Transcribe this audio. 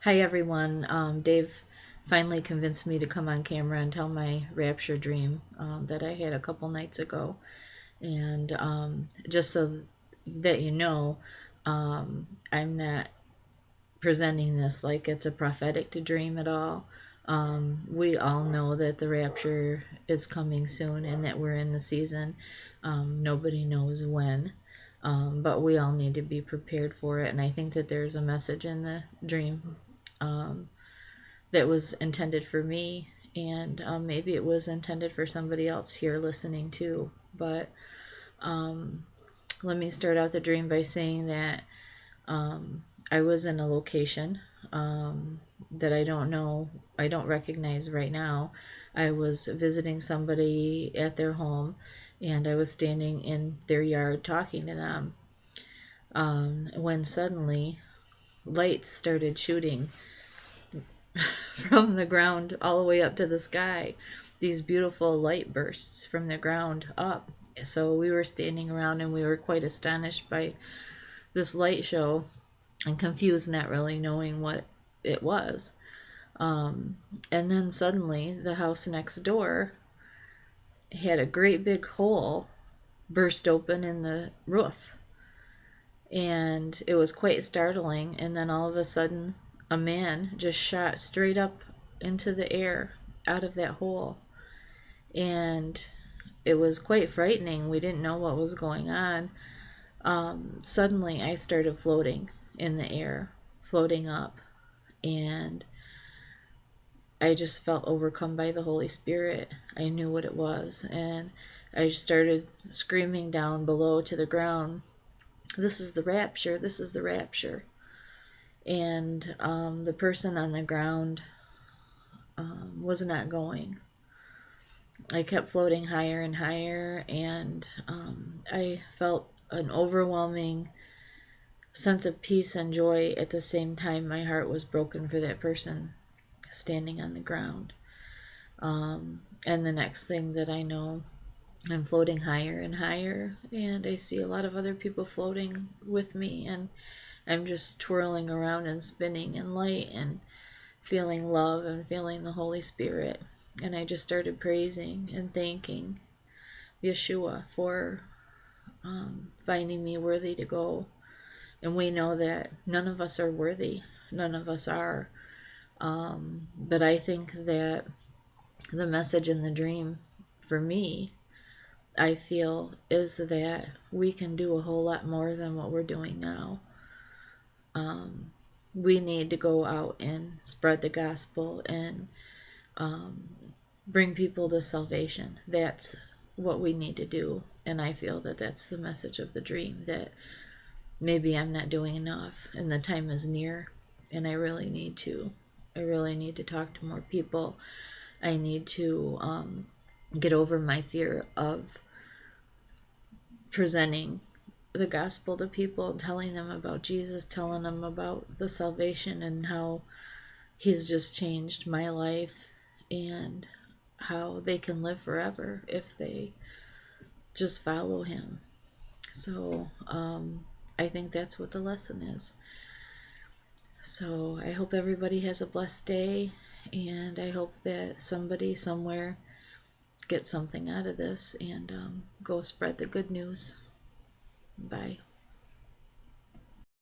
Hi everyone. Dave finally convinced me to come on camera and tell my rapture dream that I had a couple nights ago. And just so that you know, I'm not presenting this like it's a prophetic dream at all. We all know that the rapture is coming soon and that we're in the season. Nobody knows when. But we all need to be prepared for it. And I think that there's a message in the dream um, that was intended for me, and maybe it was intended for somebody else here listening too. But um, let me start out the dream by saying that I was in a location that I don't know, I don't recognize right now. I was visiting somebody at their home, and I was standing in their yard talking to them when suddenly lights started shooting from the ground all the way up to the sky. These beautiful light bursts from the ground up. So we were standing around and we were quite astonished by this light show and confused, not really knowing what it was. And then suddenly the house next door had a great big hole burst open in the roof. And it was quite startling. And then all of a sudden, a man just shot straight up into the air out of that hole. And it was quite frightening. We didn't know what was going on. Suddenly, I started floating in the air, floating up. And I just felt overcome by the Holy Spirit. I knew what it was. And I started screaming down below to the ground, "This is the rapture, this is the rapture." And the person on the ground was not going. I kept floating higher and higher, and I felt an overwhelming sense of peace and joy. At the same time, my heart was broken for that person standing on the ground. And the next thing that I know, I'm floating higher and higher, and I see a lot of other people floating with me, and I'm just twirling around and spinning in light and feeling love and feeling the Holy Spirit. And I just started praising and thanking Yeshua for finding me worthy to go. And we know that none of us are worthy. None of us are. But I think that the message in the dream for me, I feel, is that we can do a whole lot more than what we're doing now. We need to go out and spread the gospel and bring people to salvation. That's what we need to do. And I feel that that's the message of the dream, that maybe I'm not doing enough and the time is near, and I really need to. I really need to talk to more people. I need to get over my fear of presenting the gospel to people, telling them about Jesus, telling them about the salvation and how he's just changed my life and how they can live forever if they just follow him. So I think that's what the lesson is. So I hope everybody has a blessed day, and I hope that somebody somewhere gets something out of this, and go spread the good news. Bye.